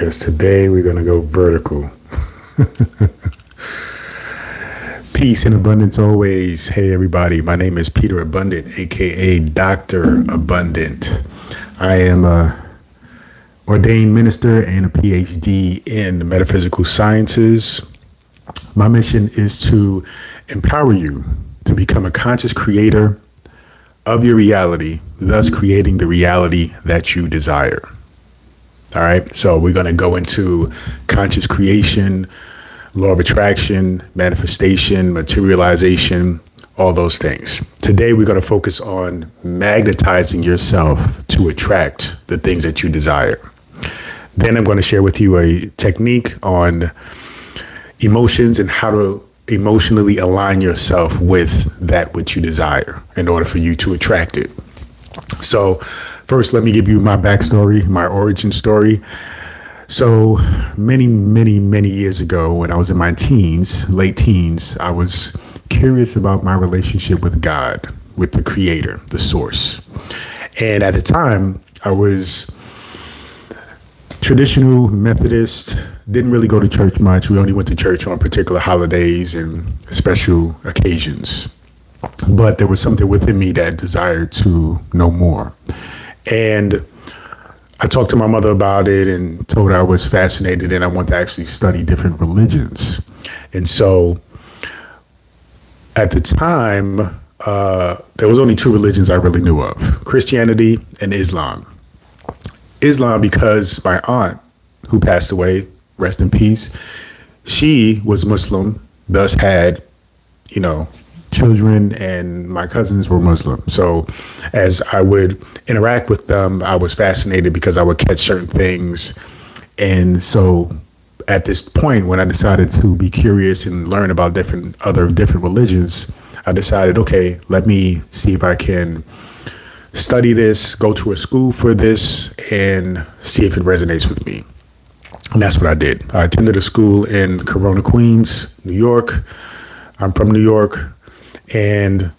because today we're going to go vertical. Peace and abundance always. Hey, everybody. My name is Peter Abundant, aka Dr. Abundant. I am a ordained minister and a Ph.D. in metaphysical sciences. My mission is to empower you to become a conscious creator of your reality, thus creating the reality that you desire. All right. So we're going to go into conscious creation, law of attraction, manifestation, materialization, all those things. Today, we're going to focus on magnetizing yourself to attract the things that you desire. Then I'm going to share with you a technique on emotions and how to emotionally align yourself with that which you desire in order for you to attract it. So first, let me give you my backstory, my origin story. So many years ago, when I was in my teens, late teens, I was curious about my relationship with God, with the creator, the source. And at the time, I was traditional Methodist, didn't really go to church much. We only went to church on particular holidays and special occasions. But there was something within me that desired to know more. And I talked to my mother about it and told her I was fascinated and I want to actually study different religions. And so at the time, there was only two religions I really knew of, Christianity and Islam. Islam, because my aunt, who passed away, rest in peace, she was Muslim, thus had, children, and my cousins were Muslim. So as I would interact with them, I was fascinated because I would catch certain things. And so at this point, when I decided to be curious and learn about different religions, I decided, okay, let me see if I can study this, go to a school for this, and see if it resonates with me. And that's what I did. I attended a school in Corona, Queens, New York. I'm from New York, and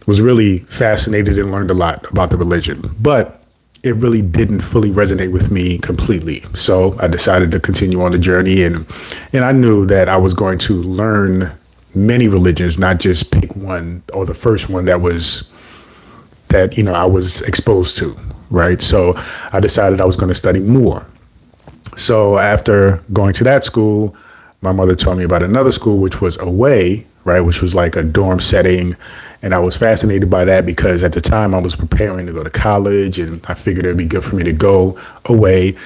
was really fascinated and learned a lot about the religion. But it really didn't fully resonate with me completely. So I decided to continue on the journey, and I knew that I was going to learn many religions, not just pick one or the first one that I was exposed to, right? So I decided I was going to study more. So after going to that school, my mother told me about another school, which was away, right? Which was like a dorm setting. And I was fascinated by that because at the time I was preparing to go to college, and I figured it'd be good for me to go away,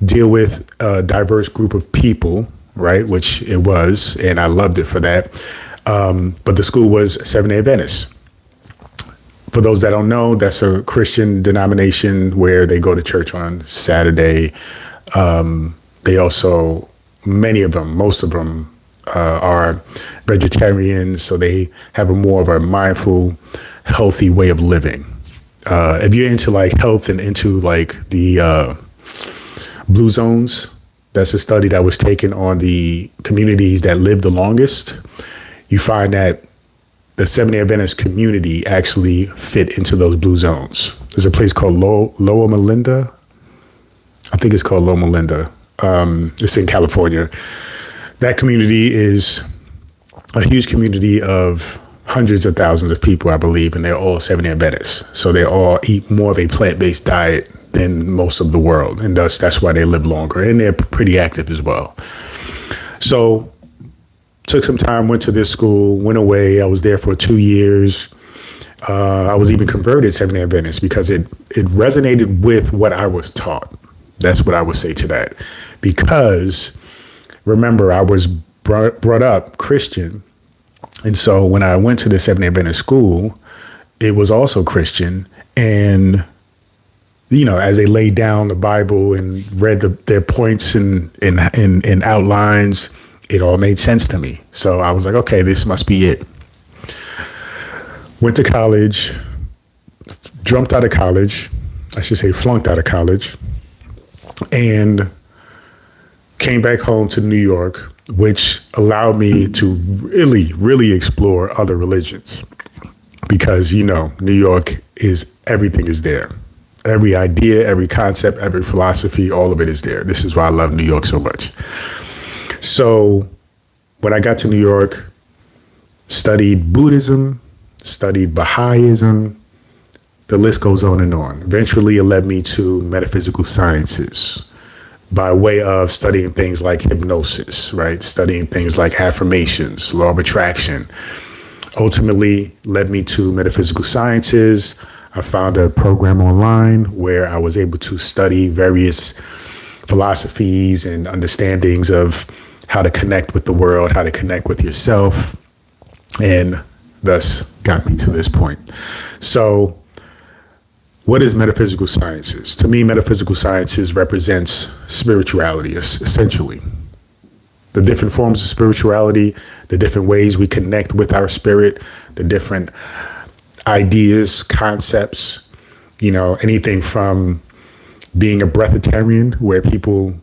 deal with a diverse group of people, right? Which it was, and I loved it for that. But the school was Seventh-day Adventist. For those that don't know, that's a Christian denomination where they go to church on Saturday. They also, most of them are vegetarians, so they have more of a mindful, healthy way of living. If you're into like health and into like the blue zones, that's a study that was taken on the communities that live the longest. You find that the Seventh-day Adventist community actually fit into those blue zones. There's a place called Loma Linda. I think it's called Loma Linda. It's in California. That community is a huge community of hundreds of thousands of people, I believe, and they're all Seventh-day Adventists. So they all eat more of a plant-based diet than most of the world, and thus that's why they live longer, and they're pretty active as well. So took some time, went to this school, went away. I was there for 2 years. I was even converted Seventh-day Adventist because it resonated with what I was taught. That's what I would say to that. Because remember, I was brought up Christian. And so when I went to the Seventh-day Adventist school, it was also Christian. And, as they laid down the Bible and read their points and outlines, it all made sense to me. So I was like, okay, this must be it. Went to college, flunked out of college, and came back home to New York, which allowed me to really, really explore other religions because, New York everything is there. Every idea, every concept, every philosophy, all of it is there. This is why I love New York so much. So when I got to New York, studied Buddhism, studied Baha'ism, the list goes on and on. Eventually, it led me to metaphysical sciences by way of studying things like hypnosis, right? Studying things like affirmations, law of attraction. Ultimately, led me to metaphysical sciences. I found a program online where I was able to study various philosophies and understandings of how to connect with the world, how to connect with yourself, and thus got me to this point. So what is metaphysical sciences? To me, metaphysical sciences represents spirituality, essentially. The different forms of spirituality, the different ways we connect with our spirit, the different ideas, concepts, anything from being a breatharian, where people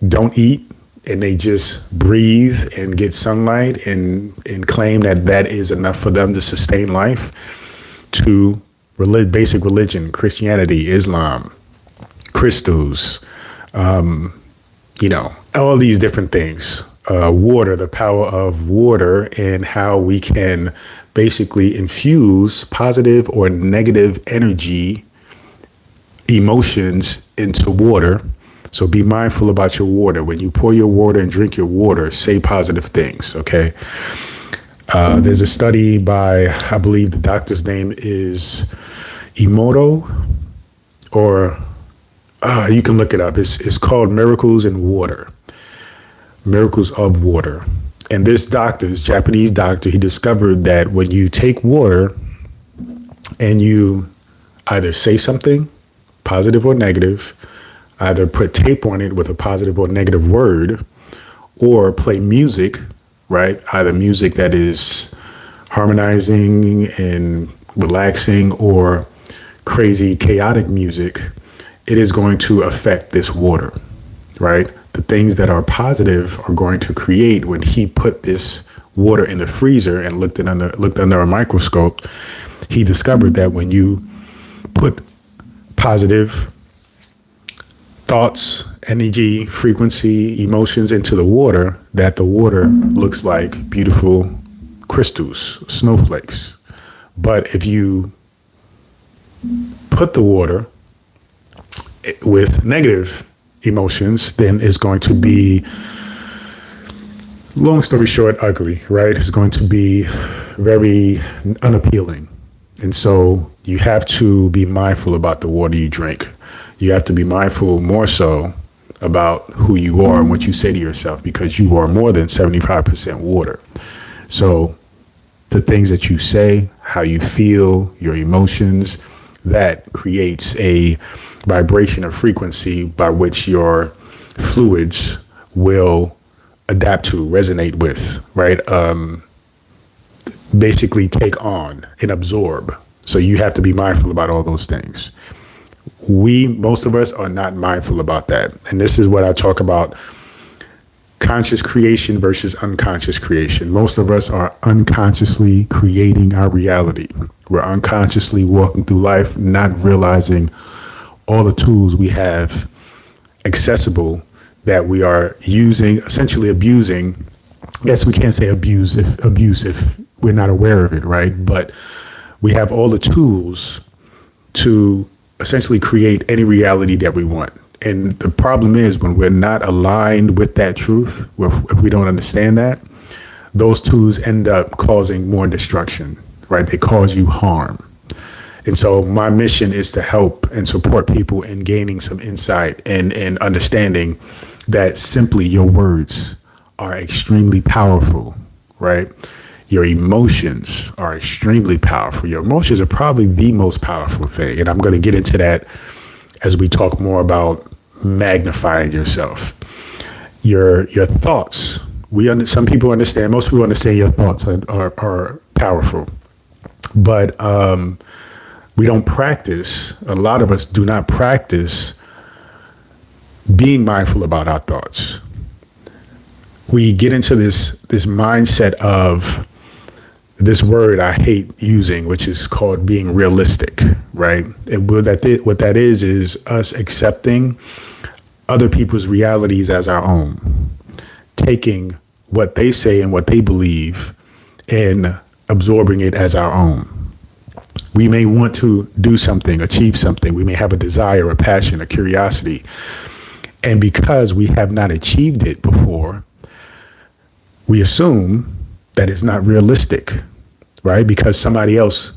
don't eat and they just breathe and get sunlight and claim that that is enough for them to sustain life, to basic religion, Christianity, Islam, crystals, all these different things. Water, the power of water, and how we can basically infuse positive or negative energy, emotions into water. So be mindful about your water. When you pour your water and drink your water, say positive things, okay? There's a study by, I believe the doctor's name is Emoto, or you can look it up. It's called Miracles in Water. Miracles of Water. And this Japanese doctor, he discovered that when you take water and you either say something positive or negative, either put tape on it with a positive or negative word, or play music, right? Either music that is harmonizing and relaxing or crazy, chaotic music, it is going to affect this water, right? The things that are positive are going to create. When he put this water in the freezer and looked under a microscope, he discovered that when you put positive thoughts, energy, frequency, emotions into the water, that the water looks like beautiful crystals, snowflakes. But if you put the water with negative emotions, then it's going to be, long story short, ugly, right? It's going to be very unappealing. And so you have to be mindful about the water you drink. You have to be mindful more so about who you are and what you say to yourself, because you are more than 75% water. So the things that you say, how you feel, your emotions, that creates a vibration or frequency by which your fluids will adapt to, resonate with, right? Basically take on and absorb. So you have to be mindful about all those things. Most of us are not mindful about that. And this is what I talk about: conscious creation versus unconscious creation. Most of us are unconsciously creating our reality. We're unconsciously walking through life, not realizing all the tools we have accessible that we are using, essentially abusing. Yes, we can't say abuse if we're not aware of it, right? But we have all the tools to essentially create any reality that we want. And the problem is, when we're not aligned with that truth, if we don't understand that, those tools end up causing more destruction, right? They cause you harm. And so my mission is to help and support people in gaining some insight and understanding that simply your words are extremely powerful, right? Your emotions are extremely powerful. Your emotions are probably the most powerful thing. And I'm going to get into that as we talk more about magnifying yourself. Your thoughts. Some people understand, most people understand your thoughts are powerful. But we don't practice, a lot of us do not practice being mindful about our thoughts. We get into this mindset of this word I hate using, which is called being realistic, right? And what that is us accepting other people's realities as our own, taking what they say and what they believe and absorbing it as our own. We may want to do something, achieve something. We may have a desire, a passion, a curiosity. And because we have not achieved it before, we assume that it's not realistic, right? Because somebody else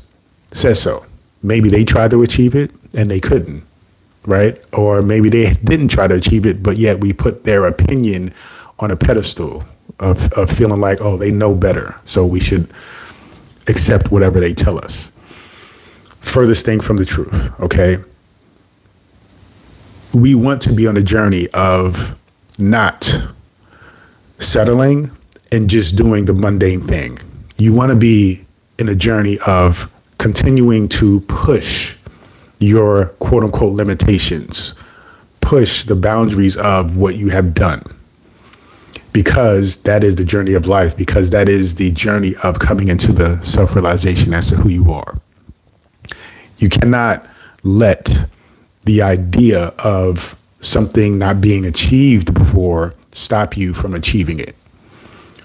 says so. Maybe they tried to achieve it and they couldn't, right? Or maybe they didn't try to achieve it, but yet we put their opinion on a pedestal of feeling like, oh, they know better, so we should accept whatever they tell us. Furthest thing from the truth, okay? We want to be on a journey of not settling and just doing the mundane thing. You want to be in a journey of continuing to push your quote unquote limitations, push the boundaries of what you have done, because that is the journey of life, because that is the journey of coming into the self-realization as to who you are. You cannot let the idea of something not being achieved before stop you from achieving it.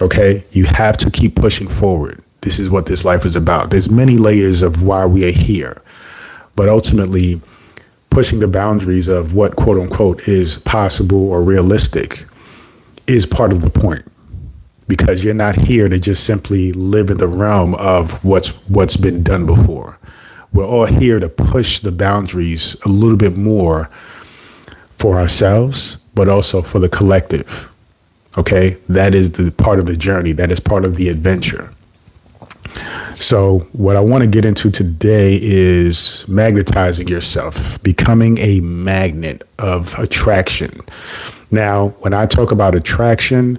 Okay? You have to keep pushing forward. This is what this life is about. There's many layers of why we are here, but ultimately pushing the boundaries of what quote unquote is possible or realistic is part of the point, because you're not here to just simply live in the realm of what's been done before. We're all here to push the boundaries a little bit more for ourselves, but also for the collective. Okay, that is the part of the journey. That is part of the adventure. So what I want to get into today is magnetizing yourself, becoming a magnet of attraction. Now, when I talk about attraction,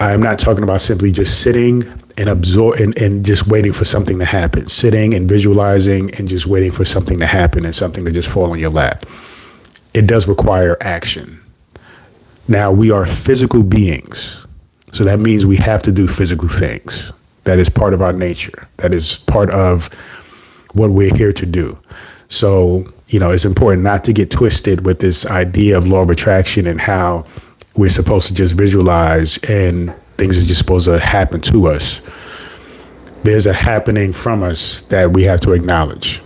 I'm not talking about simply just sitting and and just waiting for something to happen, sitting and visualizing and just waiting for something to happen and something to just fall on your lap. It does require action. Now, we are physical beings, so that means we have to do physical things. That is part of our nature. That is part of what we're here to do. So, it's important not to get twisted with this idea of law of attraction and how we're supposed to just visualize and things are just supposed to happen to us. There's a happening from us that we have to acknowledge.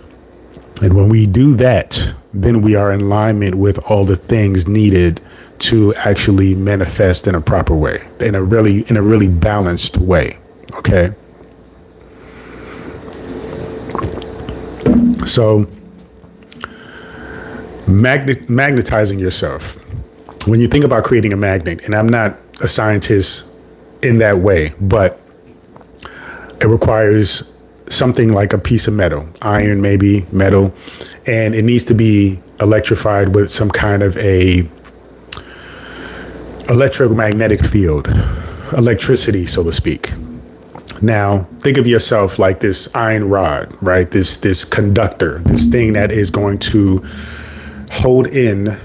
And when we do that, then we are in alignment with all the things needed to actually manifest in a proper way, in a really balanced way. Okay. So magnetizing yourself. When you think about creating a magnet, and I'm not a scientist in that way, but it requires something like a piece of metal, iron, maybe metal, and it needs to be electrified with some kind of a electromagnetic field, electricity, so to speak. Now, think of yourself like this iron rod, right? This conductor, this thing that is going to hold in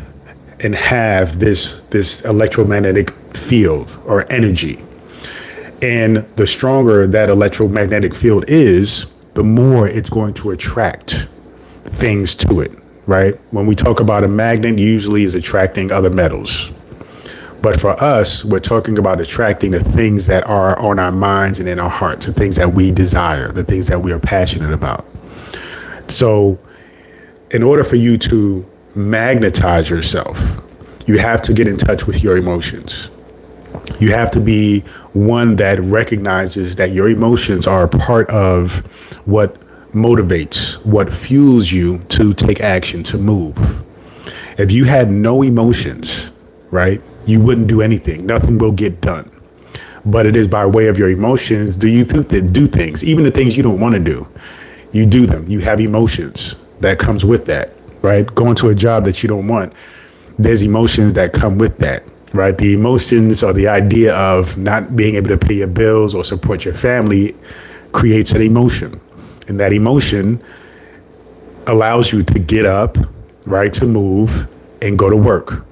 and have this electromagnetic field or energy. And the stronger that electromagnetic field is, the more it's going to attract things to it, right? When we talk about a magnet, usually is attracting other metals. But for us, we're talking about attracting the things that are on our minds and in our hearts, the things that we desire, the things that we are passionate about. So in order for you to magnetize yourself, you have to get in touch with your emotions. You have to be one that recognizes that your emotions are a part of what motivates, what fuels you to take action, to move. If you had no emotions, right, you wouldn't do anything. Nothing will get done. But it is by way of your emotions do you do things, even the things you don't want to do. You do them. You have emotions that comes with that, right? Going to a job that you don't want, there's emotions that come with that, right? The emotions or the idea of not being able to pay your bills or support your family creates an emotion. And that emotion allows you to get up, right, to move and go to work.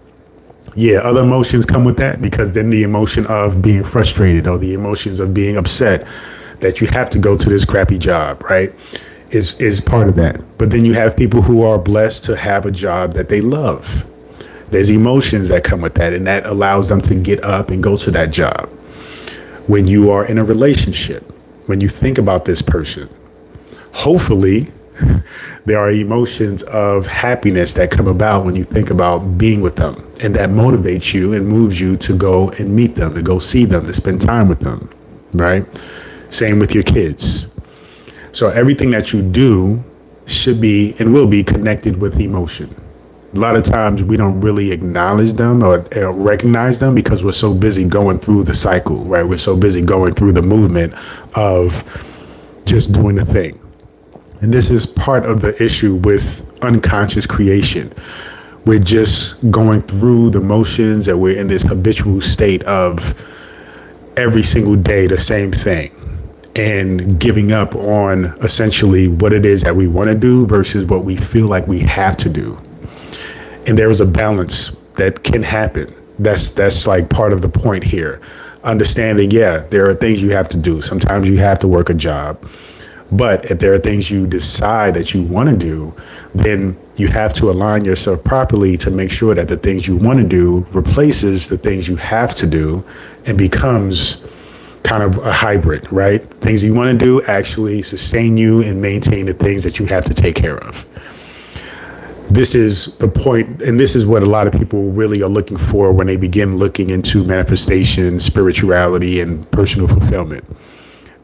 Yeah, other emotions come with that, because then the emotion of being frustrated or the emotions of being upset, that you have to go to this crappy job, right? Is part of that. But then you have people who are blessed to have a job that they love. There's emotions that come with that, and that allows them to get up and go to that job. When you are in a relationship, when you think about this person, hopefully there are emotions of happiness that come about when you think about being with them, and that motivates you and moves you to go and meet them, to go see them, to spend time with them, right? Same with your kids. So everything that you do should be and will be connected with emotion. A lot of times we don't really acknowledge them or recognize them because we're so busy going through the cycle, right? We're so busy going through the movement of just doing the thing. And this is part of the issue with unconscious creation. We're just going through the motions, and we're in this habitual state of every single day the same thing, and giving up on essentially what it is that we want to do versus what we feel like we have to do. And there is a balance that can happen. That's like part of the point here. Understanding, yeah, there are things you have to do. Sometimes you have to work a job. But if there are things you decide that you want to do, then you have to align yourself properly to make sure that the things you want to do replaces the things you have to do and becomes kind of a hybrid, right? Things you want to do actually sustain you and maintain the things that you have to take care of. This is the point, and this is what a lot of people really are looking for when they begin looking into manifestation, spirituality, and personal fulfillment.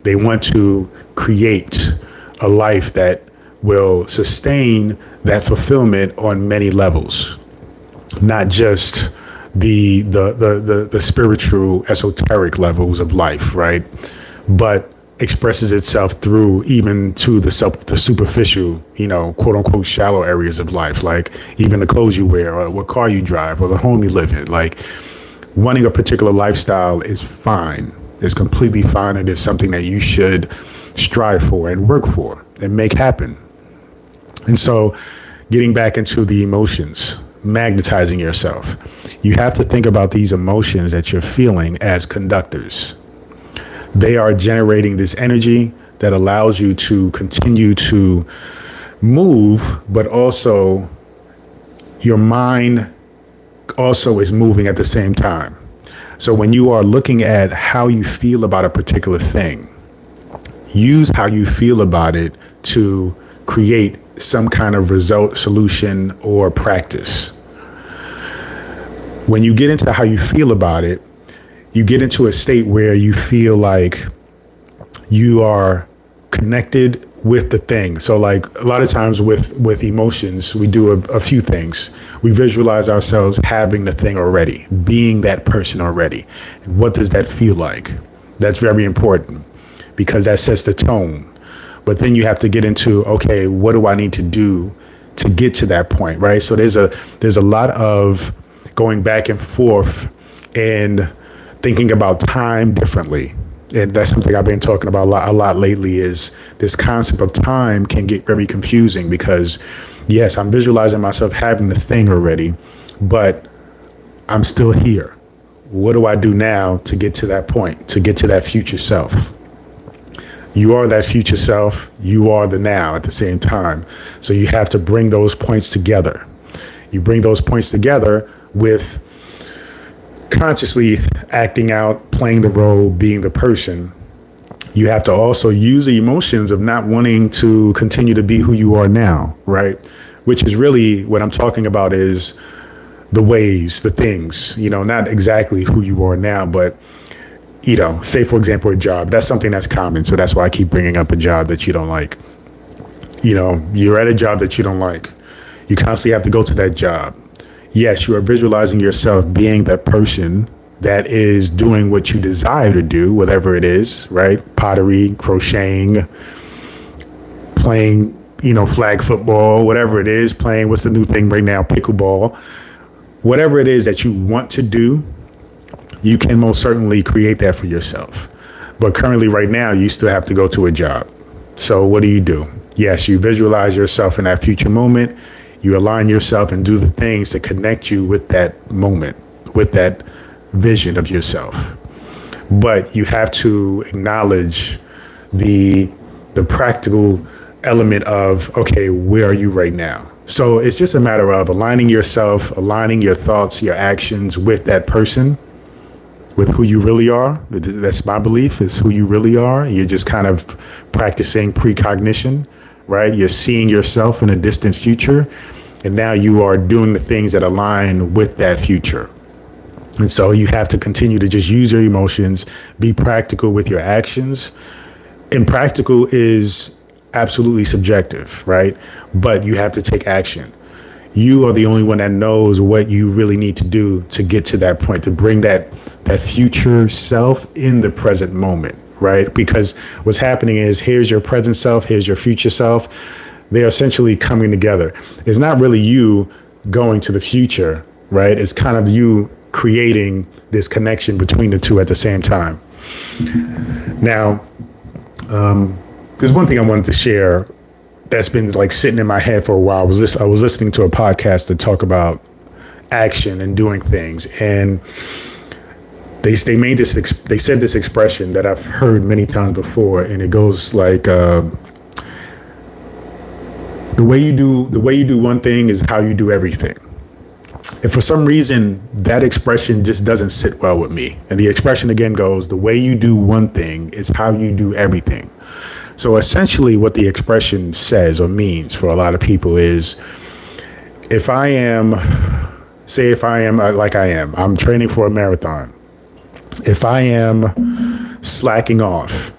They want to create a life that will sustain that fulfillment on many levels, not just the spiritual esoteric levels of life, right? But expresses itself through even to the superficial, quote unquote, shallow areas of life, like even the clothes you wear or what car you drive or the home you live in. Like, wanting a particular lifestyle is fine. It's completely fine. It is something that you should strive for and work for and make happen. And so getting back into the emotions, magnetizing yourself, you have to think about these emotions that you're feeling as conductors. They are generating this energy that allows you to continue to move, but also your mind also is moving at the same time. So when you are looking at how you feel about a particular thing, use how you feel about it to create some kind of result, solution, or practice. When you get into how you feel about it, you get into a state where you feel like you are connected with the thing. So like a lot of times with emotions, we do a few things. We visualize ourselves having the thing already, being that person already. And what does that feel like? That's very important because that sets the tone. But then you have to get into, okay, what do I need to do to get to that point, right? So there's a lot of going back and forth and thinking about time differently. And that's something I've been talking about a lot lately, is this concept of time can get very confusing because, yes, I'm visualizing myself having the thing already, but I'm still here. What do I do now to get to that point, to get to that future self? You are that future self. You are the now at the same time. So you have to bring those points together. You bring those points together with consciously acting out, playing the role, being the person. You have to also use the emotions of not wanting to continue to be who you are now, right? Which is really what I'm talking about, is the ways, the things, not exactly who you are now, but, say, for example, a job. That's something that's common. So that's why I keep bringing up a job that you don't like. You're at a job that you don't like. You constantly have to go to that job. Yes, you are visualizing yourself being that person that is doing what you desire to do, whatever it is, right? Pottery, crocheting, playing, flag football, whatever it is, playing, what's the new thing right now, pickleball. Whatever it is that you want to do, you can most certainly create that for yourself. But currently right now, you still have to go to a job. So what do? Yes, you visualize yourself in that future moment. You align yourself and do the things to connect you with that moment, with that vision of yourself. But you have to acknowledge the practical element of, okay, where are you right now? So it's just a matter of aligning yourself, aligning your thoughts, your actions with that person, with who you really are. That's my belief, is who you really are. You're just kind of practicing precognition, right? You're seeing yourself in a distant future, and now you are doing the things that align with that future. And so you have to continue to just use your emotions, be practical with your actions. And practical is absolutely subjective, right? But you have to take action. You are the only one that knows what you really need to do to get to that point, to bring that future self in the present moment, right? Because what's happening is, here's your present self, here's your future self. They're essentially coming together. It's not really you going to the future, right? It's kind of you creating this connection between the two at the same time. Now, there's one thing I wanted to share that's been like sitting in my head for a while. I was listening to a podcast that talk about action and doing things, and they said this expression that I've heard many times before, and it goes like, the way you do one thing is how you do everything. And for some reason, that expression just doesn't sit well with me. And the expression again goes, the way you do one thing is how you do everything. So essentially what the expression says or means for a lot of people is, if I am I'm training for a marathon. If I am slacking off,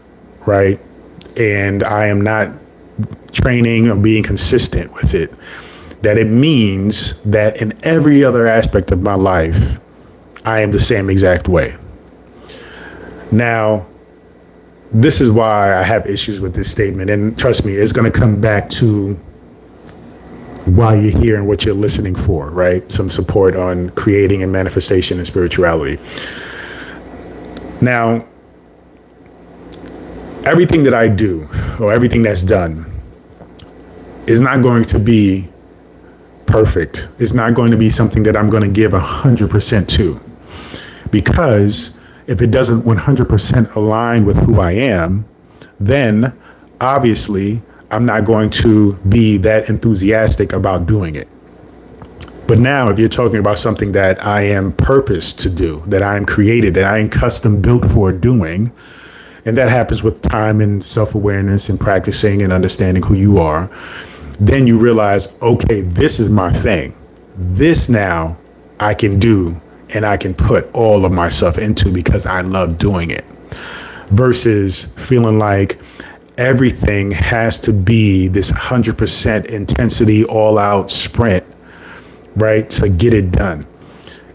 right, and I am not training or being consistent with it, that it means that in every other aspect of my life, I am the same exact way. Now, this is why I have issues with this statement. And trust me, it's going to come back to why you're here and what you're listening for, right? Some support on creating and manifestation and spirituality. Now, everything that I do or everything that's done is not going to be perfect. It's not going to be something that I'm going to give 100% to, because if it doesn't 100% align with who I am, then obviously I'm not going to be that enthusiastic about doing it. But now, if you're talking about something that I am purposed to do, that I am created, that I am custom built for doing, and that happens with time and self-awareness and practicing and understanding who you are, then you realize, okay, this is my thing. This now I can do, and I can put all of myself into because I love doing it, versus feeling like everything has to be this 100% intensity, all out sprint, right, to get it done.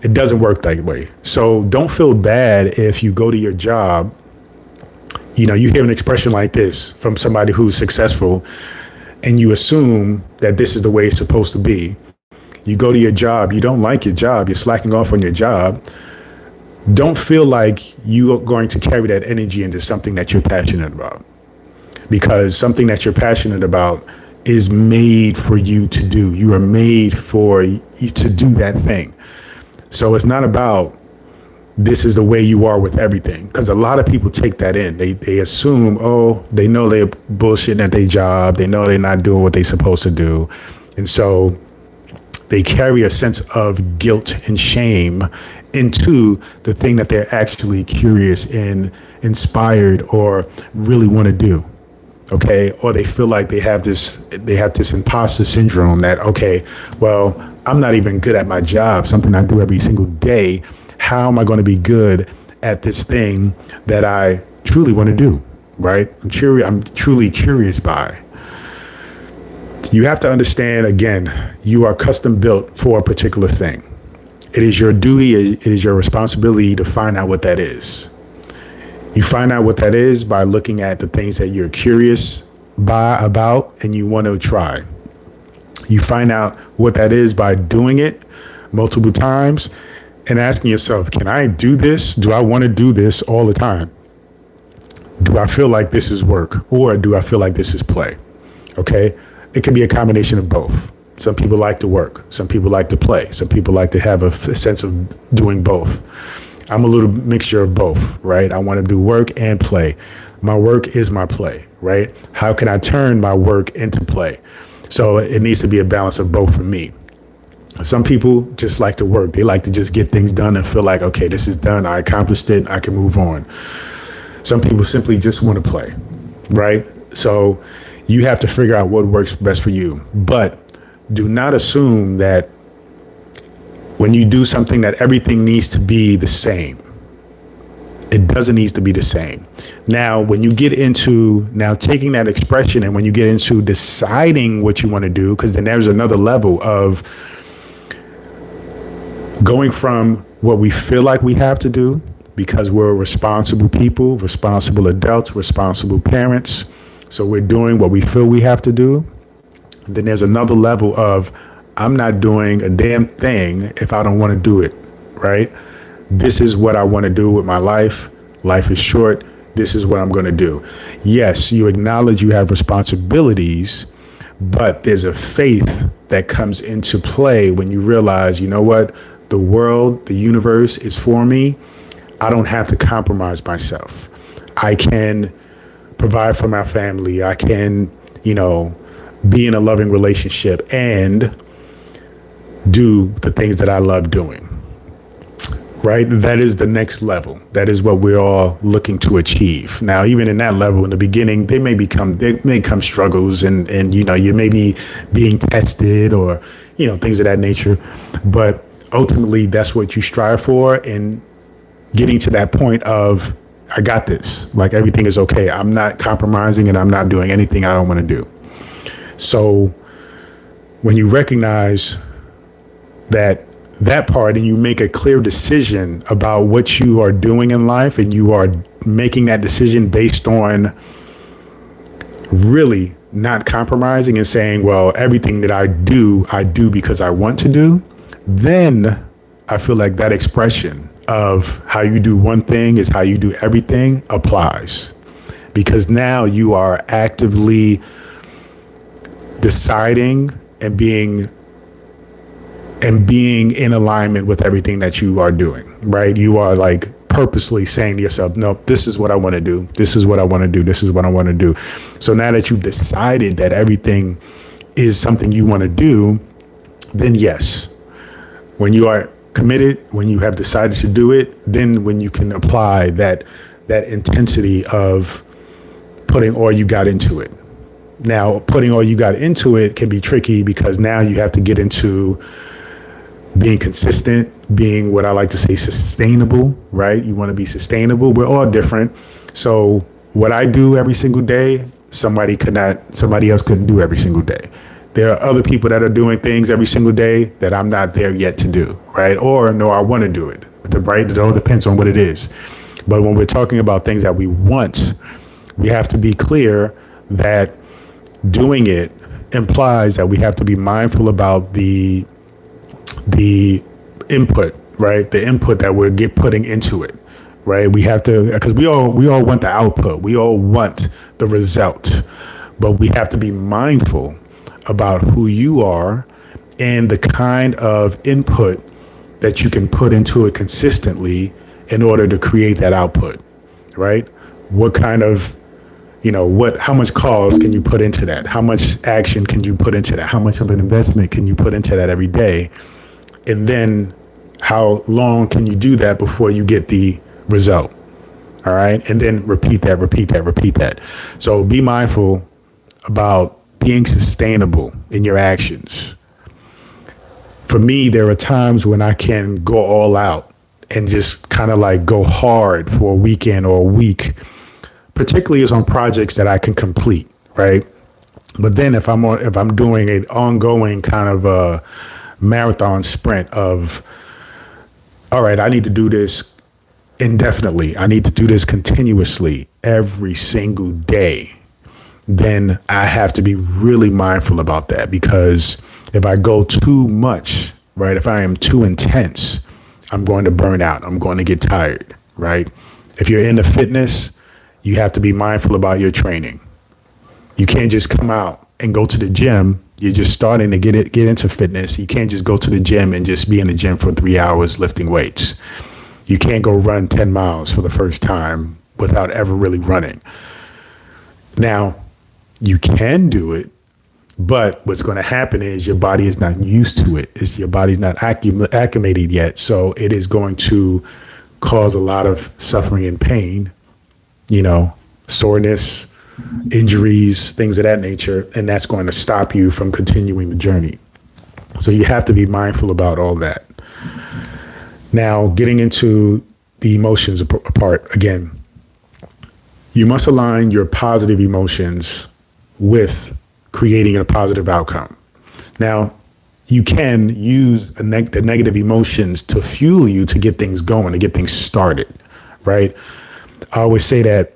It doesn't work that way. So don't feel bad if you go to your job, you hear an expression like this from somebody who's successful, and you assume that this is the way it's supposed to be. You go to your job, you don't like your job, you're slacking off on your job. Don't feel like you are going to carry that energy into something that you're passionate about, because something that you're passionate about is made for you to do. You are made for you to do that thing. So it's not about this is the way you are with everything, because a lot of people take that in. They assume, they know they're bullshitting at their job. They know they're not doing what they're supposed to do. And so they carry a sense of guilt and shame into the thing that they're actually curious and inspired or really want to do. Okay, or they feel like they have this imposter syndrome that, okay, well, I'm not even good at my job, something I do every single day. How am I going to be good at this thing that I truly want to do, right? I'm truly curious by. You have to understand, again, you are custom built for a particular thing. It is your duty, it is your responsibility to find out what that is. You find out what that is by looking at the things that you're curious about and you want to try. You find out what that is by doing it multiple times and asking yourself, can I do this? Do I want to do this all the time? Do I feel like this is work, or do I feel like this is play? Okay. It can be a combination of both. Some people like to work. Some people like to play. Some people like to have a sense of doing both. I'm a little mixture of both, right? I want to do work and play. My work is my play, right? How can I turn my work into play? So it needs to be a balance of both for me. Some people just like to work. They like to just get things done and feel like, okay, this is done. I accomplished it. I can move on. Some people simply just want to play, right? So you have to figure out what works best for you. But do not assume that when you do something that everything needs to be the same. It doesn't need to be the same. Now, when you get into taking that expression and when you get into deciding what you want to do, because then there's another level of going from what we feel like we have to do because we're responsible people, responsible adults, responsible parents. So we're doing what we feel we have to do. Then there's another level of I'm not doing a damn thing if I don't want to do it, right? This is what I want to do with my life. Life is short. This is what I'm going to do. Yes, you acknowledge you have responsibilities, but there's a faith that comes into play when you realize, you know what? The world, the universe is for me. I don't have to compromise myself. I can provide for my family. I can, be in a loving relationship and do the things that I love doing. Right? That is the next level. That is what we're all looking to achieve. Now, even in that level, in the beginning, there may come struggles and you may be being tested or, things of that nature. But ultimately, that's what you strive for. And getting to that point of, I got this, like everything is okay. I'm not compromising and I'm not doing anything I don't want to do. So when you recognize that part and you make a clear decision about what you are doing in life and you are making that decision based on really not compromising and saying, well, everything that I do because I want to do, then I feel like that expression of how you do one thing is how you do everything applies, because now you are actively deciding and being in alignment with everything that you are doing, right? You are like purposely saying to yourself, no, this is what I want to do. This is what I want to do. This is what I want to do. So now that you've decided that everything is something you want to do, then yes, when you are committed, when you have decided to do it, then when you can apply that intensity of putting all you got into it. Now, putting all you got into it can be tricky because now you have to get into being consistent, being what I like to say sustainable, right? You want to be sustainable. We're all different. So what I do every single day, somebody else couldn't do every single day. There are other people that are doing things every single day that I'm not there yet to do, right? Or no, I want to do it, right? It all depends on what it is. But when we're talking about things that we want, we have to be clear that doing it implies that we have to be mindful about the input, right? The input that we're putting into it, right? We have to, because we all want the output. We all want the result, but we have to be mindful about who you are and the kind of input that you can put into it consistently in order to create that output, right? What kind of, how much cause can you put into that? How much action can you put into that? How much of an investment can you put into that every day? And then how long can you do that before you get the result? All right. And then repeat that. So be mindful about being sustainable in your actions. For me, there are times when I can go all out and just kind of like go hard for a weekend or a week, particularly as on projects that I can complete, right? But then if I'm doing an ongoing kind of a marathon sprint of, all right, I need to do this indefinitely. I need to do this continuously every single day. Then I have to be really mindful about that, because if I go too much, right, if I am too intense, I'm going to burn out. I'm going to get tired, right? If you're into fitness, you have to be mindful about your training. You can't just come out and go to the gym. You're just starting to get into fitness. You can't just go to the gym and just be in the gym for 3 hours lifting weights. You can't go run 10 miles for the first time without ever really running. Now, you can do it, but what's going to happen is your body is not used to it. Your body's not acclimated yet. So it is going to cause a lot of suffering and pain, soreness, injuries, things of that nature. And that's going to stop you from continuing the journey. So you have to be mindful about all that. Now, getting into the emotions part again, you must align your positive emotions with creating a positive outcome. Now, you can use the negative emotions to fuel you to get things going, to get things started, right? I always say that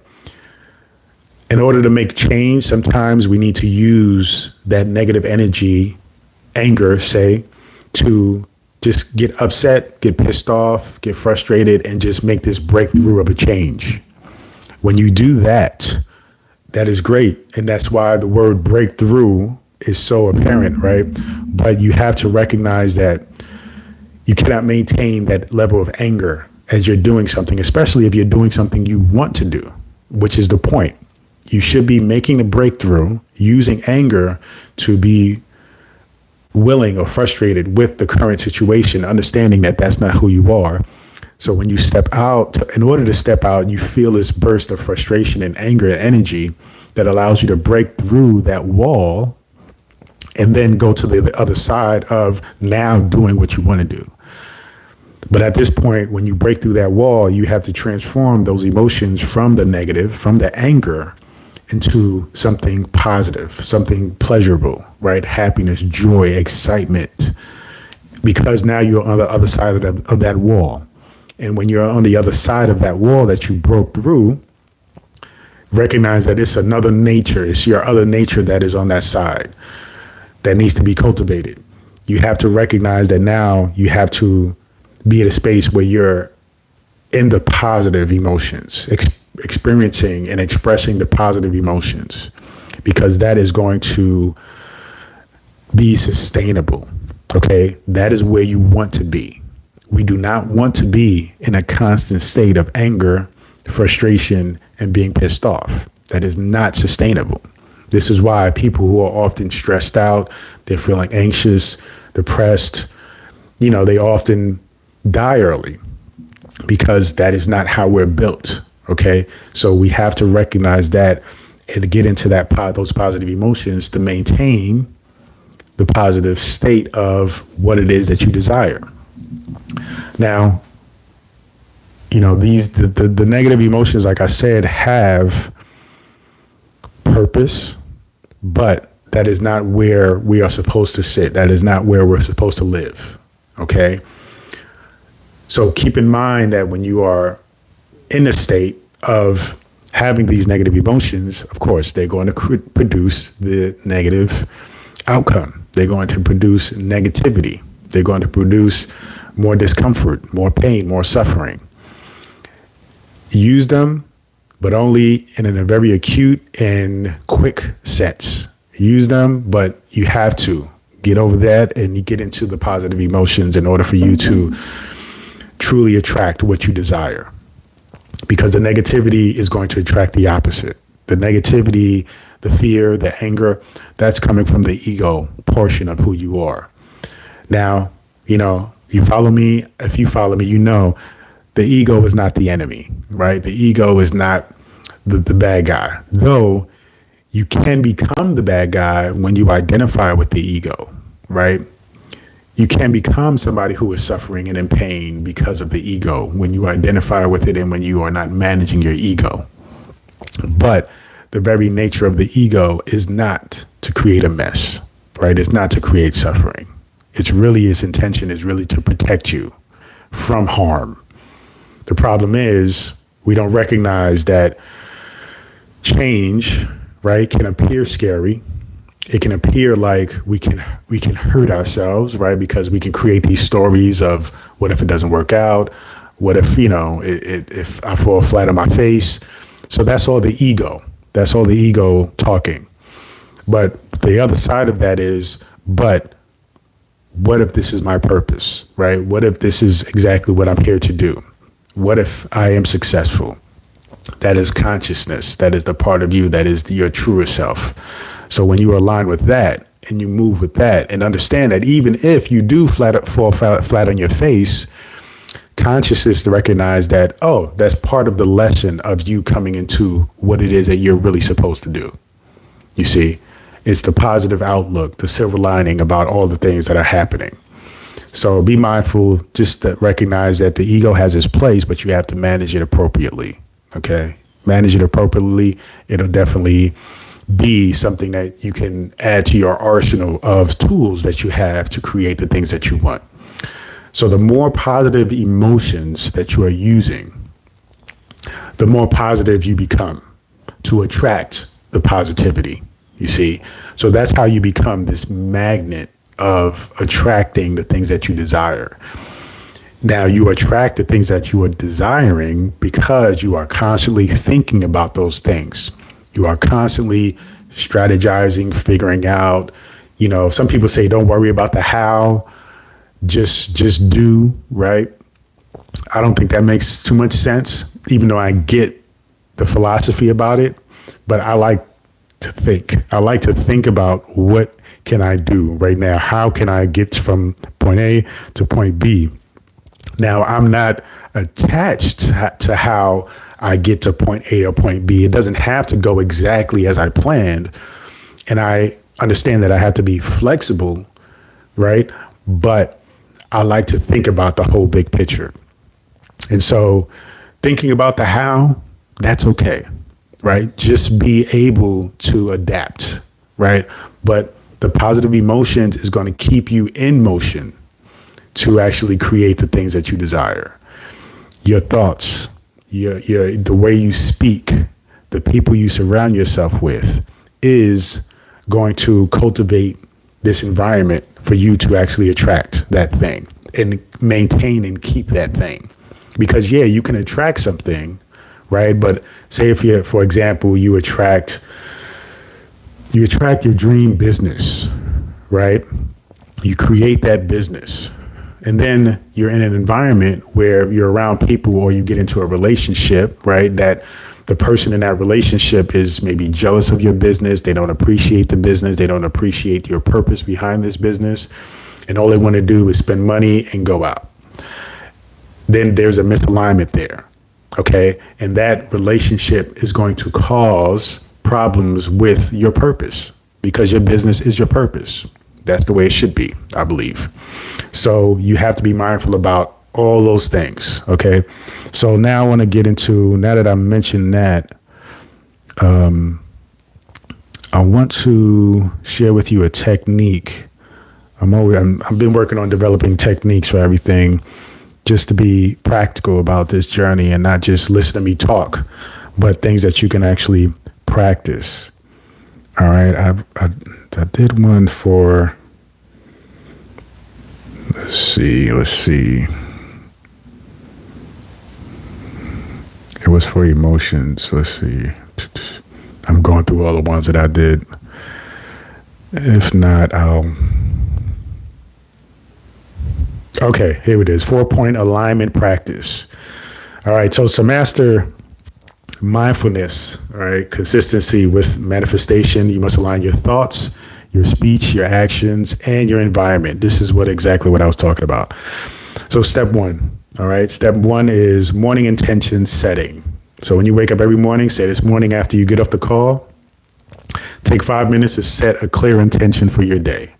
in order to make change, sometimes we need to use that negative energy, anger, say, to just get upset, get pissed off, get frustrated, and just make this breakthrough of a change. When you do that, that is great. And that's why the word breakthrough is so apparent, right? But you have to recognize that you cannot maintain that level of anger as you're doing something, especially if you're doing something you want to do, which is the point. You should be making a breakthrough, using anger to be willing or frustrated with the current situation, understanding that that's not who you are. So when you step out, in order to step out, you feel this burst of frustration and anger and energy that allows you to break through that wall and then go to the other side of now doing what you want to do. But at this point, when you break through that wall, you have to transform those emotions from the negative, from the anger, into something positive, something pleasurable, right? Happiness, joy, excitement, because now you're on the other side of that wall. And when you're on the other side of that wall that you broke through, recognize that it's another nature. It's your other nature that is on that side that needs to be cultivated. You have to recognize that now you have to be at a space where you're in the positive emotions, experiencing and expressing the positive emotions, because that is going to be sustainable. Okay. That is where you want to be. We do not want to be in a constant state of anger, frustration, and being pissed off. That is not sustainable. This is why people who are often stressed out, they're feeling anxious, depressed, they often die early, because that is not how we're built. Okay. So we have to recognize that and get into those positive emotions to maintain the positive state of what it is that you desire. Now, the negative emotions, like I said, have purpose, but that is not where we are supposed to sit. That is not where we're supposed to live. Okay. So keep in mind that when you are in a state of having these negative emotions, of course, they're going to produce the negative outcome. They're going to produce negativity. They're going to produce more discomfort, more pain, more suffering. Use them, but only in a very acute and quick sense. Use them, but you have to get over that and you get into the positive emotions in order for you to truly attract what you desire. Because the negativity is going to attract the opposite. The negativity, the fear, the anger, that's coming from the ego portion of who you are. Now, you follow me. If you follow me, the ego is not the enemy, right? The ego is not the bad guy. Though you can become the bad guy when you identify with the ego, right? You can become somebody who is suffering and in pain because of the ego when you identify with it and when you are not managing your ego. But the very nature of the ego is not to create a mess, right? It's not to create suffering. Its intention is really to protect you from harm. The problem is we don't recognize that change, right, can appear scary. It can appear like we can hurt ourselves, right? Because we can create these stories of what if it doesn't work out? What if, if I fall flat on my face? So that's all the ego. That's all the ego talking. But the other side of that is, but what if this is my purpose, right? What if this is exactly what I'm here to do? What if I am successful? That is consciousness. That is the part of you that is your truer self. So when you align with that and you move with that and understand that even if you do fall flat on your face, consciousness to recognize that, oh, that's part of the lesson of you coming into what it is that you're really supposed to do. You see, it's the positive outlook, the silver lining about all the things that are happening. So be mindful, just to recognize that the ego has its place, but you have to manage it appropriately. Okay. Manage it appropriately. It'll definitely be something that you can add to your arsenal of tools that you have to create the things that you want. So the more positive emotions that you are using, the more positive you become to attract the positivity, you see. So that's how you become this magnet of attracting the things that you desire. Now you attract the things that you are desiring because you are constantly thinking about those things. You are constantly strategizing, figuring out, some people say, don't worry about the how, just do, right? I don't think that makes too much sense, even though I get the philosophy about it, but I like to think. I like to think about what can I do right now? How can I get from point A to point B? Now, I'm not attached to how I get to point A or point B. It doesn't have to go exactly as I planned. And I understand that I have to be flexible, right? But I like to think about the whole big picture. And so thinking about the how, that's okay, right? Just be able to adapt, right? But the positive emotions is going to keep you in motion to actually create the things that you desire. Your thoughts, the way you speak, the people you surround yourself with is going to cultivate this environment for you to actually attract that thing and maintain and keep that thing. Because you can attract something, right? But say if you, for example, you attract your dream business, right? You create that business. And then you're in an environment where you're around people or you get into a relationship, right? That the person in that relationship is maybe jealous of your business. They don't appreciate the business. They don't appreciate your purpose behind this business. And all they want to do is spend money and go out. Then there's a misalignment there. Okay. And that relationship is going to cause problems with your purpose because your business is your purpose. That's the way it should be, I believe. So you have to be mindful about all those things. Okay. So now I want to get into, now that I mentioned that, I want to share with you a technique. I've been working on developing techniques for everything just to be practical about this journey and not just listen to me talk, but things that you can actually practice. All right. I did one for, let's see. It was for emotions. Let's see. I'm going through all the ones that I did. If not, okay, here it is. 4-point alignment practice. All right. So to master mindfulness, all right, consistency with manifestation, you must align your thoughts, your speech, your actions, and your environment. This is exactly what I was talking about. So step one, all right. Step one is morning intention setting. So when you wake up every morning, say this morning after you get off the call, take 5 minutes to set a clear intention for your day.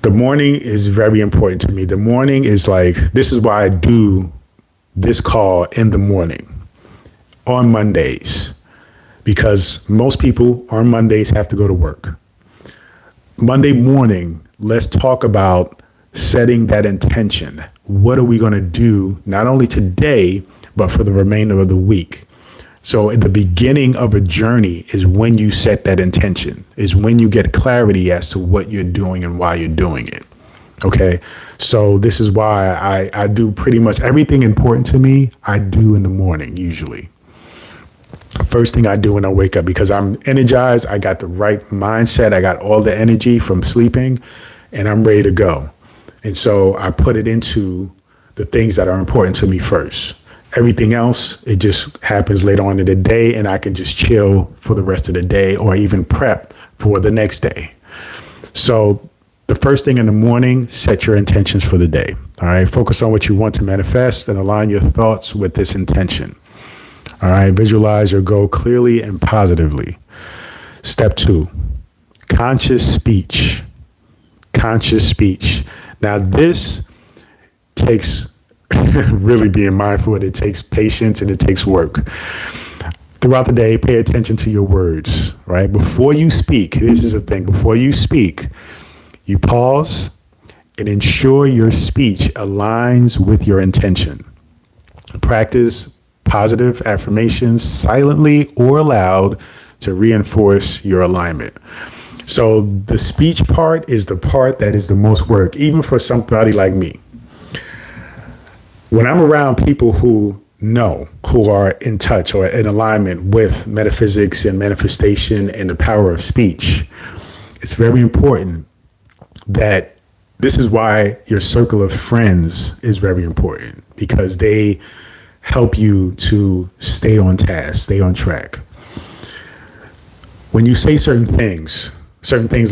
The morning is very important to me. The morning is this is why I do this call in the morning on Mondays, because most people on Mondays have to go to work. Monday morning, let's talk about setting that intention. What are we going to do not only today, but for the remainder of the week? So at the beginning of a journey is when you set that intention, is when you get clarity as to what you're doing and why you're doing it. Okay. So this is why I do pretty much everything important to me. I do in the morning, usually. First thing I do when I wake up, because I'm energized, I got the right mindset, I got all the energy from sleeping, and I'm ready to go. And so I put it into the things that are important to me first. Everything else, it just happens later on in the day, and I can just chill for the rest of the day or even prep for the next day. So the first thing in the morning, set your intentions for the day. All right. Focus on what you want to manifest and align your thoughts with this intention. All right. Visualize your goal clearly and positively. Step 2, conscious speech. Conscious speech. Now, this takes really being mindful. It takes patience and it takes work. Throughout the day, pay attention to your words, right? Before you speak, this is the thing. Before you speak, you pause and ensure your speech aligns with your intention. Practice positive affirmations silently or aloud to reinforce your alignment. So the speech part is the part that is the most work, even for somebody like me. When I'm around people who know, who are in touch or in alignment with metaphysics and manifestation and the power of speech, it's very important that this is why your circle of friends is very important, because they help you to stay on task, stay on track. When you say certain things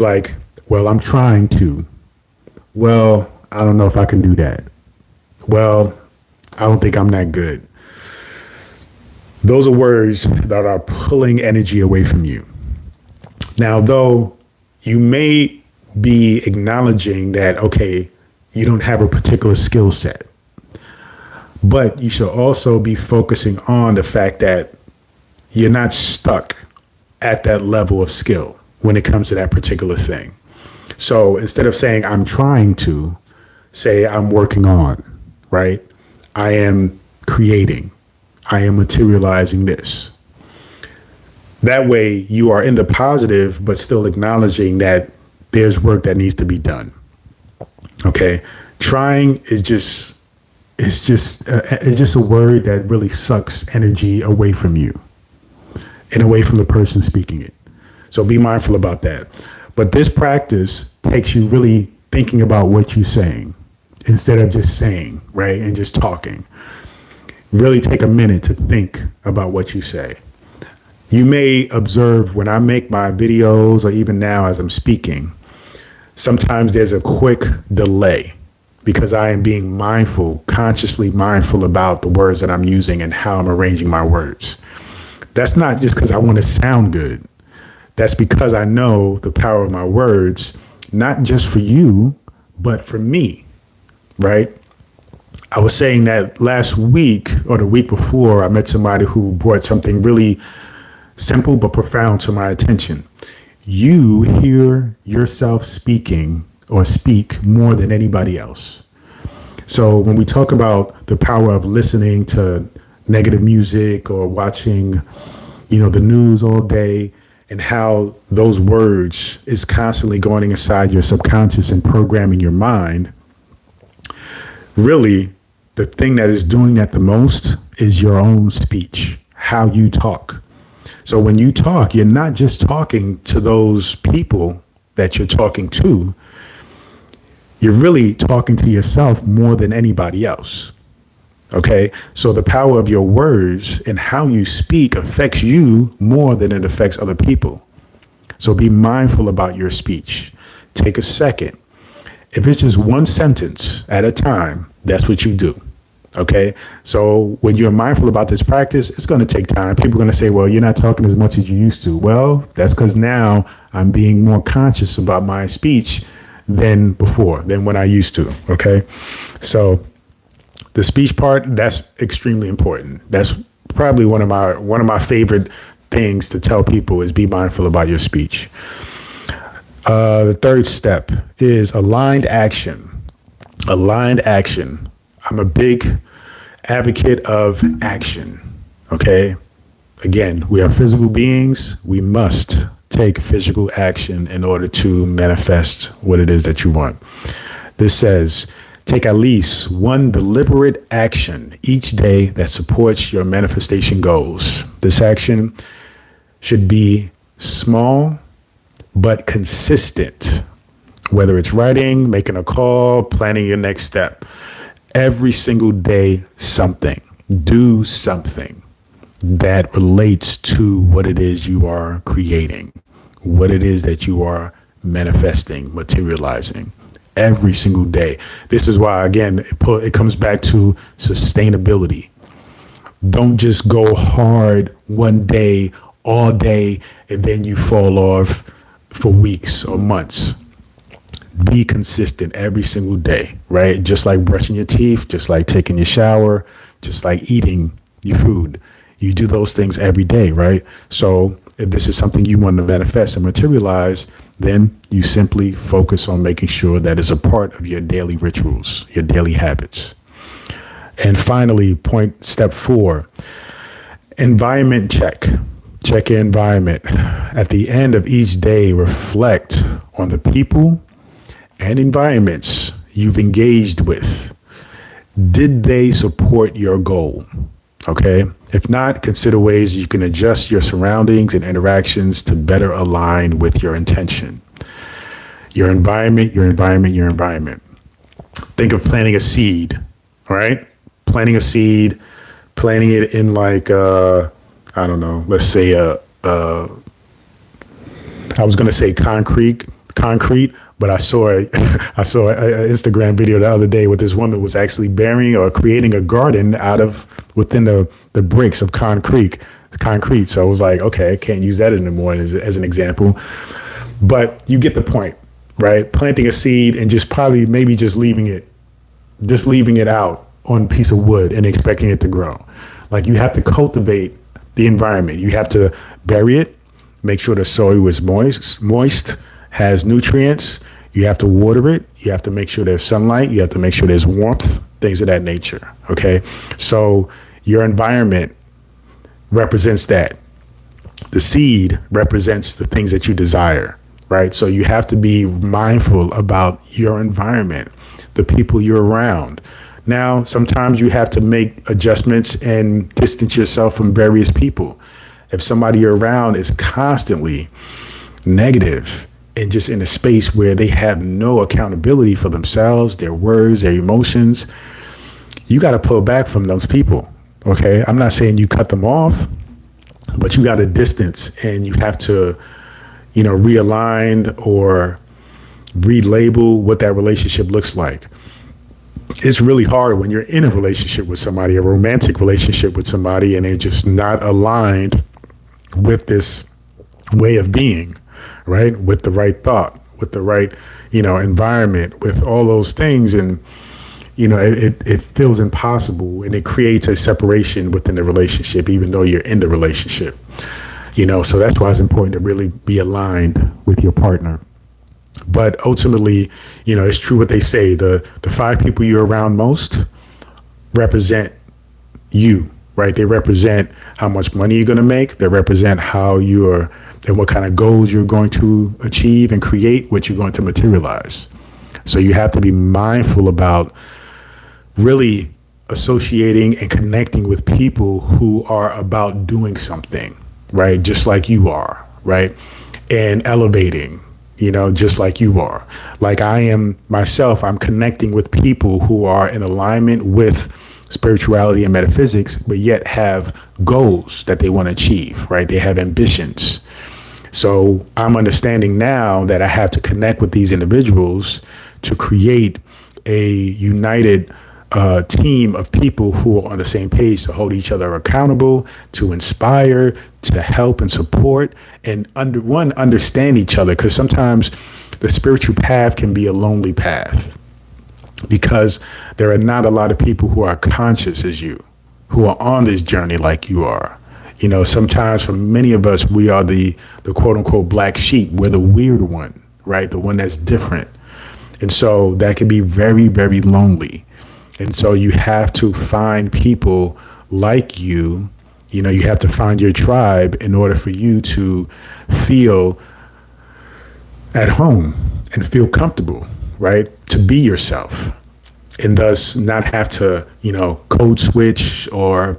like, well, I'm trying to, well, I don't know if I can do that. Well, I don't think I'm that good. Those are words that are pulling energy away from you. Now, though, you may be acknowledging that, okay, you don't have a particular skill set, but you should also be focusing on the fact that you're not stuck at that level of skill when it comes to that particular thing. So instead of saying I'm trying to, say I'm working on, right? I am creating. I am materializing this. That way you are in the positive, but still acknowledging that there's work that needs to be done. Okay. Trying is just a word that really sucks energy away from you and away from the person speaking it. So be mindful about that. But this practice takes you really thinking about what you're saying instead of just saying, right? And just talking. Really take a minute to think about what you say. You may observe when I make my videos or even now as I'm speaking, sometimes there's a quick delay because I am being mindful, consciously mindful about the words that I'm using and how I'm arranging my words. That's not just because I want to sound good. That's because I know the power of my words, not just for you, but for me, right? I was saying that last week or the week before, I met somebody who brought something really simple but profound to my attention. You hear yourself speaking or speak more than anybody else. So when we talk about the power of listening to negative music or watching, the news all day, and how those words is constantly going inside your subconscious and programming your mind, really the thing that is doing that the most is your own speech, how you talk. So when you talk, you're not just talking to those people that you're talking to. You're really talking to yourself more than anybody else. Okay. So the power of your words and how you speak affects you more than it affects other people. So be mindful about your speech. Take a second. If it's just one sentence at a time, that's what you do. Okay. So when you're mindful about this practice, it's going to take time. People are going to say, well, you're not talking as much as you used to. Well, that's because now I'm being more conscious about my speech than before, than when I used to. Okay. So the speech part, that's extremely important. That's probably one of my favorite things to tell people is be mindful about your speech. The third step is aligned action. Aligned action. I'm a big advocate of action. Okay. Again, we are physical beings. We must take physical action in order to manifest what it is that you want. This says, take at least one deliberate action each day that supports your manifestation goals. This action should be small but consistent, whether it's writing, making a call, planning your next step. Every single day, something. do something that relates to what it is you are creating, what it is that you are manifesting, materializing every single day. This is why, again, it comes back to sustainability. Don't just go hard one day, all day, and then you fall off for weeks or months. Be consistent every single day, right? Just like brushing your teeth, just like taking your shower, just like eating your food. You do those things every day, right? So if this is something you want to manifest and materialize, then you simply focus on making sure that it's a part of your daily rituals, your daily habits. And finally, step 4, environment check. Check your environment. At the end of each day, reflect on the people and environments you've engaged with. Did they support your goal? Okay. If not, consider ways you can adjust your surroundings and interactions to better align with your intention. Your environment, your environment, your environment. Think of planting a seed, all right? Planting a seed, planting it in like, I don't know, let's say, I was going to say concrete, but I saw an Instagram video the other day where this woman was actually burying or creating a garden within the bricks of concrete. So I was like, okay, I can't use that anymore as an example, but you get the point, right? Planting a seed and just probably maybe just leaving it out on a piece of wood and expecting it to grow. Like, you have to cultivate the environment. You have to bury it, make sure the soil is moist, has nutrients. You have to water it. You have to make sure there's sunlight. You have to make sure there's warmth, things of that nature. Okay. So your environment represents that. The seed represents the things that you desire, right? So you have to be mindful about your environment, the people you're around. Now, sometimes you have to make adjustments and distance yourself from various people. If somebody you're around is constantly negative and just in a space where they have no accountability for themselves, their words, their emotions, you got to pull back from those people. Okay. I'm not saying you cut them off, but you got to distance, and you have to, realign or relabel what that relationship looks like. It's really hard when you're in a relationship with somebody, a romantic relationship with somebody, and they're just not aligned with this way of being, right? With the right thought, with the right, environment, with all those things. And, it feels impossible, and it creates a separation within the relationship, even though you're in the relationship, so that's why it's important to really be aligned with your partner. But ultimately, it's true what they say. The 5 people you're around most represent you, right? They represent how much money you're going to make. They represent and what kind of goals you're going to achieve and create, what you're going to materialize. So you have to be mindful about really associating and connecting with people who are about doing something, right? Just like you are, right? And elevating, just like you are. Like I am myself, I'm connecting with people who are in alignment with spirituality and metaphysics, but yet have goals that they want to achieve, right? They have ambitions. So I'm understanding now that I have to connect with these individuals to create a united team of people who are on the same page, to hold each other accountable, to inspire, to help and support, and understand each other. Because sometimes the spiritual path can be a lonely path, because there are not a lot of people who are conscious as you, who are on this journey like you are. Sometimes for many of us, we are the quote unquote black sheep. We're the weird one, right? The one that's different. And so that can be very, very lonely. And so you have to find people like you, you have to find your tribe in order for you to feel at home and feel comfortable, right? To be yourself, and thus not have to, code switch or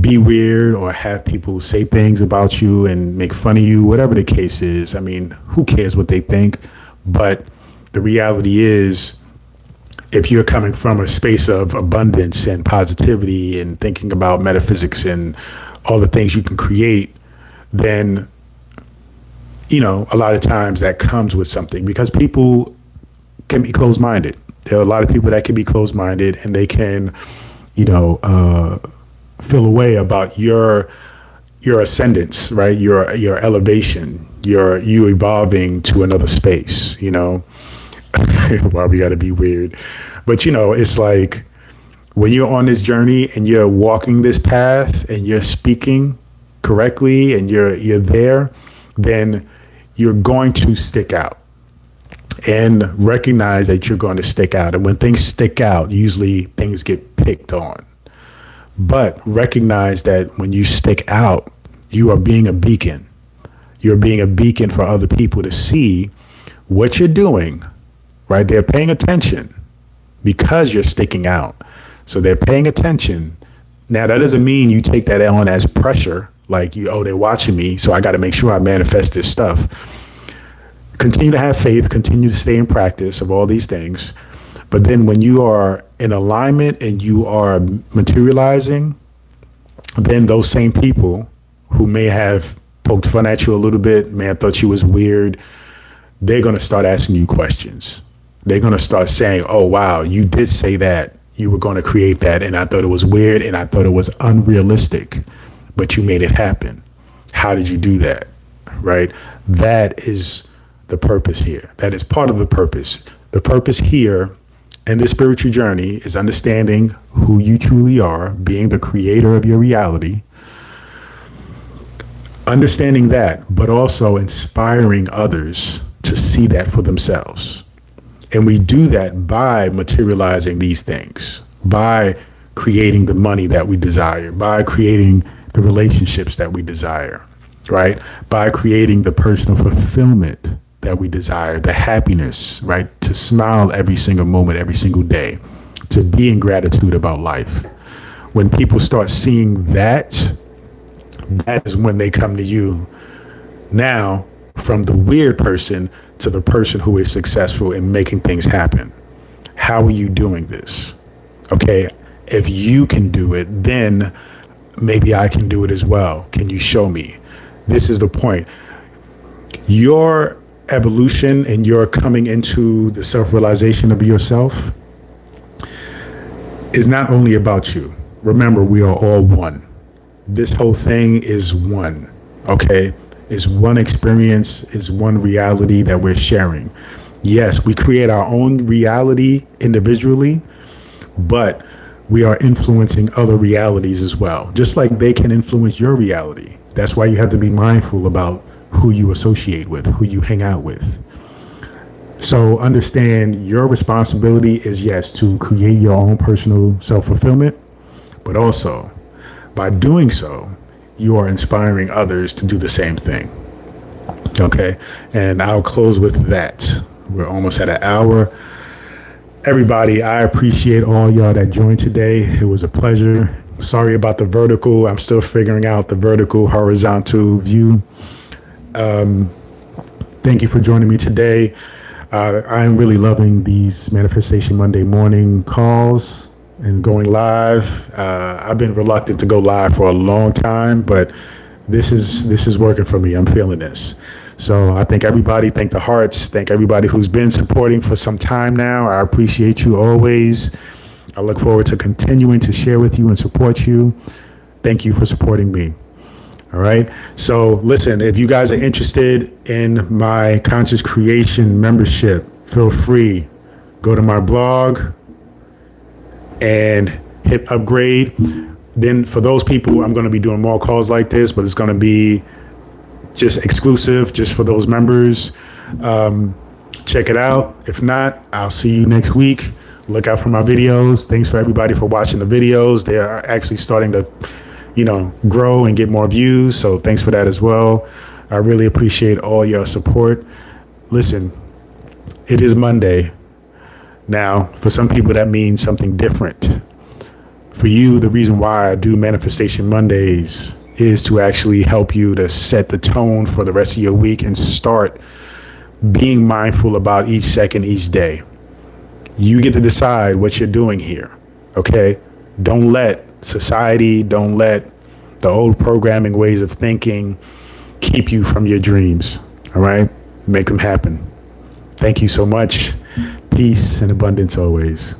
be weird or have people say things about you and make fun of you, whatever the case is. I mean, who cares what they think? But the reality is, if you're coming from a space of abundance and positivity and thinking about metaphysics and all the things you can create, then, a lot of times that comes with something, because people can be closed-minded. There are a lot of people that can be closed-minded, and they can, feel away about your ascendance, right? Your elevation, you evolving to another space, Why we got to be weird. But, it's like when you're on this journey and you're walking this path and you're speaking correctly and you're there, then you're going to stick out, and recognize that you're going to stick out. And when things stick out, usually things get picked on. But recognize that when you stick out, you are being a beacon. You're being a beacon for other people to see what you're doing, right? They're paying attention because you're sticking out. So they're paying attention. Now, that doesn't mean you take that on as pressure, like they're watching me, so I got to make sure I manifest this stuff. Continue to have faith, continue to stay in practice of all these things. But then when you are in alignment and you are materializing, then those same people who may have poked fun at you a little bit, may have thought you was weird, they're going to start asking you questions. They're going to start saying, oh, wow, you did say that. You were going to create that, and I thought it was weird, and I thought it was unrealistic, but you made it happen. How did you do that? Right? That is the purpose here. That is part of the purpose. The purpose here in this spiritual journey is understanding who you truly are, being the creator of your reality, understanding that, but also inspiring others to see that for themselves. And we do that by materializing these things, by creating the money that we desire, by creating the relationships that we desire, right? By creating the personal fulfillment that we desire, the happiness, right? To smile every single moment, every single day, to be in gratitude about life. When people start seeing that, that is when they come to you. Now, from the weird person to the person who is successful in making things happen. How are you doing this? Okay, if you can do it, then maybe I can do it as well. Can you show me? This is the point. Your evolution and your coming into the self-realization of yourself is not only about you. Remember, we are all one. This whole thing is one, okay? It's one experience, it's one reality that we're sharing. Yes, we create our own reality individually, but we are influencing other realities as well, just like they can influence your reality. That's why you have to be mindful about who you associate with, who you hang out with. So understand your responsibility is, yes, to create your own personal self-fulfillment, but also by doing so, you are inspiring others to do the same thing. Okay. And I'll close with that. We're almost at an hour. Everybody, I appreciate all y'all that joined today. It was a pleasure. Sorry about the vertical. I'm still figuring out the vertical horizontal view. Thank you for joining me today. I'm really loving these Manifestation Monday morning calls and going live. I've been reluctant to go live for a long time, but this is working for me. I'm feeling this. So I thank everybody, thank the hearts, thank everybody who's been supporting for some time now. I appreciate you always. I look forward to continuing to share with you and support you. Thank you for supporting me. All right. So listen, if you guys are interested in my conscious creation membership, feel free, go to my blog and hit upgrade. Then for those people, I'm going to be doing more calls like this, but it's going to be just exclusive, just for those members. Check it out. If not, I'll see you next week. Look out for my videos. Thanks for everybody for watching the videos. They are actually starting to, grow and get more views. So thanks for that as well. I really appreciate all your support. Listen, it is Monday. Now, for some people, that means something different. For you, the reason why I do Manifestation Mondays is to actually help you to set the tone for the rest of your week and start being mindful about each second, each day. You get to decide what you're doing here. Okay? Don't let society, don't let the old programming ways of thinking keep you from your dreams. All right? Make them happen. Thank you so much. Peace and abundance always.